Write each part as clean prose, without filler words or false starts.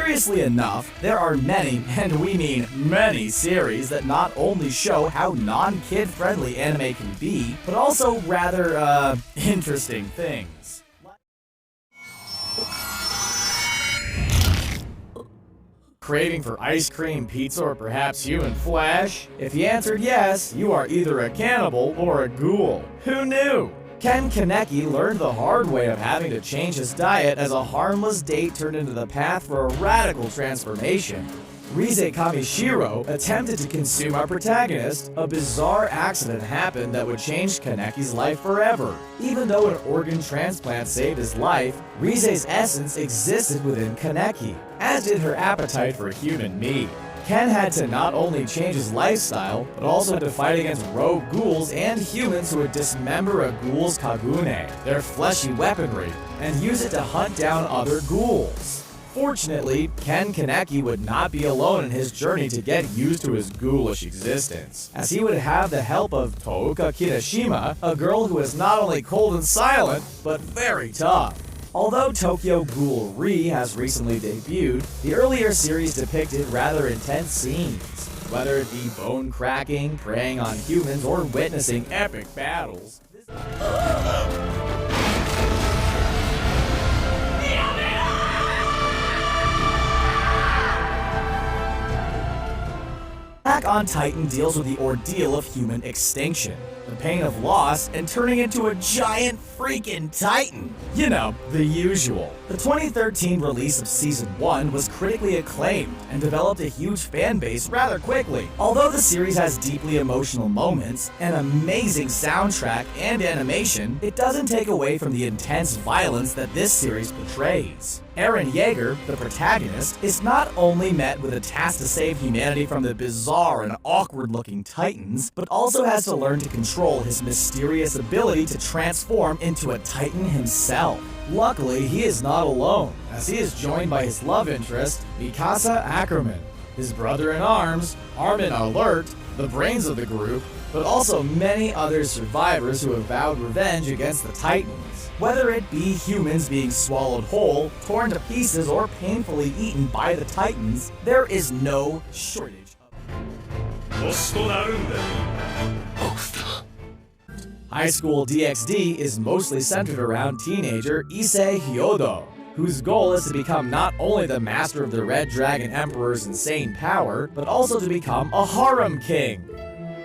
Curiously enough, there are many, and we mean many, series that not only show how non-kid friendly anime can be, but also rather, interesting things. Craving for ice cream, pizza, or perhaps human flesh? If you answered yes, you are either a cannibal or a ghoul. Who knew? Ken Kaneki learned the hard way of having to change his diet as a harmless date turned into the path for a radical transformation. Rize Kamishiro attempted to consume our protagonist. A bizarre accident happened that would change Kaneki's life forever. Even though an organ transplant saved his life, Rize's essence existed within Kaneki, as did her appetite for human meat. Ken had to not only change his lifestyle, but also to fight against rogue ghouls and humans who would dismember a ghoul's kagune, their fleshy weaponry, and use it to hunt down other ghouls. Fortunately, Ken Kaneki would not be alone in his journey to get used to his ghoulish existence, as he would have the help of Touka Kirishima, a girl who is not only cold and silent, but very tough. Although Tokyo Ghoul Re has recently debuted, the earlier series depicted rather intense scenes. Whether it be bone cracking, preying on humans, or witnessing epic battles. Attack on Titan deals with the ordeal of human extinction, the pain of loss, and turning into a giant freaking Titan. You know, the usual. The 2013 release of Season 1 was critically acclaimed and developed a huge fan base rather quickly. Although the series has deeply emotional moments, an amazing soundtrack, and animation, it doesn't take away from the intense violence that this series portrays. Eren Yeager, the protagonist, is not only met with a task to save humanity from the bizarre and awkward-looking Titans, but also has to learn to control his mysterious ability to transform into a Titan himself. Luckily, he is not alone, as he is joined by his love interest, Mikasa Ackerman, his brother-in-arms, Armin Alert, the brains of the group, but also many other survivors who have vowed revenge against the Titans. Whether it be humans being swallowed whole, torn to pieces, or painfully eaten by the Titans, there is no shortage of High School DxD is mostly centered around teenager Issei Hyodo, whose goal is to become not only the master of the Red Dragon Emperor's insane power, but also to become a harem king.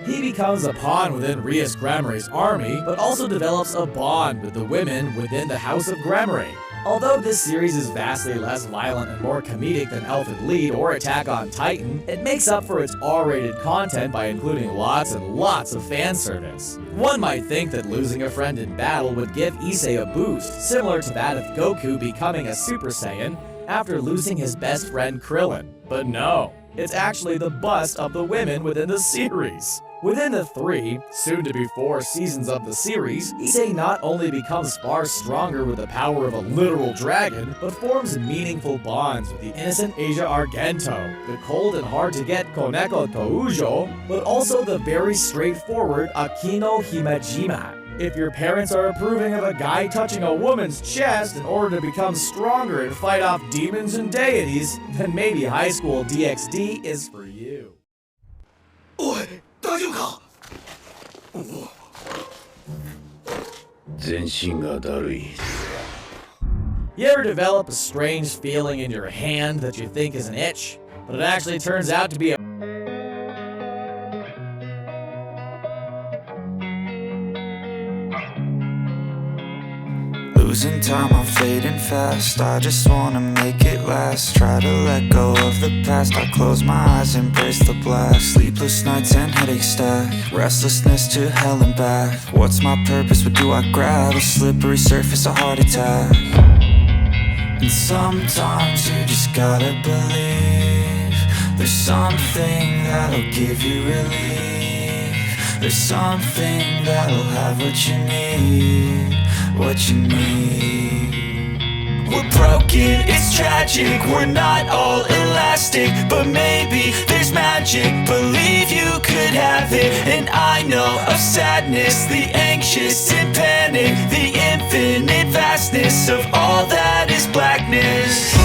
He becomes a pawn within Rias Gramarye's army, but also develops a bond with the women within the House of Gramarye. Although this series is vastly less violent and more comedic than Elfen Lied or Attack on Titan, it makes up for its R-rated content by including lots and lots of fan service. One might think that losing a friend in battle would give Issei a boost, similar to that of Goku becoming a Super Saiyan after losing his best friend Krillin. But no, it's actually the bust of the women within the series. Within the 3, soon-to-be 4 seasons of the series, Issei not only becomes far stronger with the power of a literal dragon, but forms meaningful bonds with the innocent Asia Argento, the cold and hard-to-get Koneko Toujo, but also the very straightforward Akino Himejima. If your parents are approving of a guy touching a woman's chest in order to become stronger and fight off demons and deities, then maybe High School DxD is for you. You ever develop a strange feeling in your hand that you think is an itch, but it actually turns out to be a Losing time, I'm fading fast. I just wanna make it last. Try to let go of the past. I close my eyes, embrace the blast. Sleepless nights and headaches stack. Restlessness to hell and back. What's my purpose? What do I grab? A slippery surface, a heart attack. And sometimes you just gotta believe there's something that'll give you relief. There's something that'll have what you need. What you need. We're broken, it's tragic. We're not all elastic, but maybe there's magic. Believe you could have it. And I know of sadness, the anxious and panic, the infinite vastness of all that is blackness.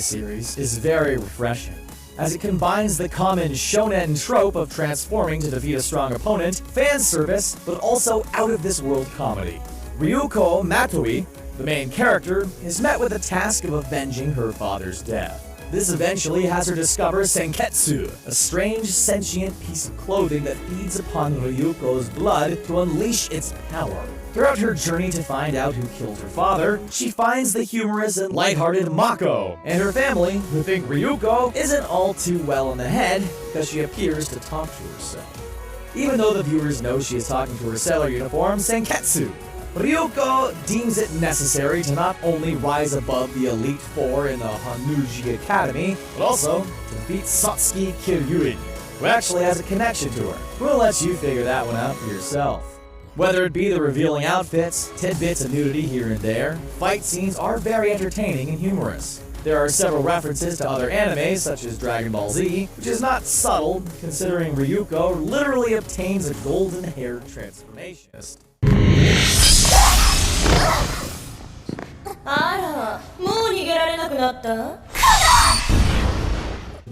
series is very refreshing, as it combines the common shonen trope of transforming to defeat a strong opponent, fan service, but also out-of-this-world comedy. Ryuko Matoi, the main character, is met with the task of avenging her father's death. This eventually has her discover Senketsu, a strange sentient piece of clothing that feeds upon Ryuko's blood to unleash its power. Throughout her journey to find out who killed her father, she finds the humorous and lighthearted Mako and her family, who think Ryuko isn't all too well in the head because she appears to talk to herself. Even though the viewers know she is talking to her sailor uniform, Senketsu, Ryuko deems it necessary to not only rise above the Elite Four in the Hanuji Academy, but also to defeat Satsuki Kiryuin, who actually has a connection to her. We'll let you figure that one out for yourself. Whether it be the revealing outfits, tidbits of nudity here and there, fight scenes are very entertaining and humorous. There are several references to other animes such as Dragon Ball Z, which is not subtle considering Ryuko literally obtains a golden hair transformationist. あら、もう逃げられなくなった？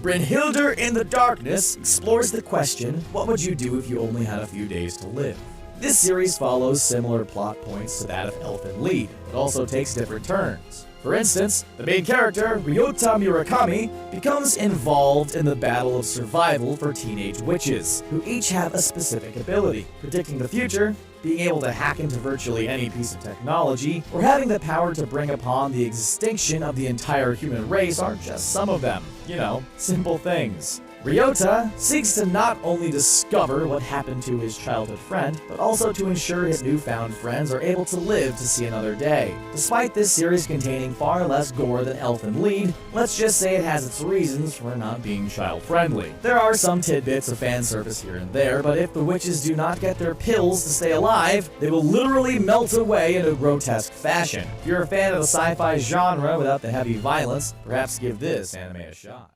Brynhilder in the Darkness explores the question, what would you do if you only had a few days to live? This series follows similar plot points to that of Elfen Lied, but also takes different turns. For instance, the main character, Ryota Murakami, becomes involved in the battle of survival for teenage witches, who each have a specific ability: predicting the future, being able to hack into virtually any piece of technology, or having the power to bring upon the extinction of the entire human race are just some of them. You know, simple things. Ryota seeks to not only discover what happened to his childhood friend, but also to ensure his newfound friends are able to live to see another day. Despite this series containing far less gore than Elfen Lied, let's just say it has its reasons for not being child-friendly. There are some tidbits of fan service here and there, but if the witches do not get their pills to stay alive, they will literally melt away in a grotesque fashion. If you're a fan of the sci-fi genre without the heavy violence, perhaps give this anime a shot.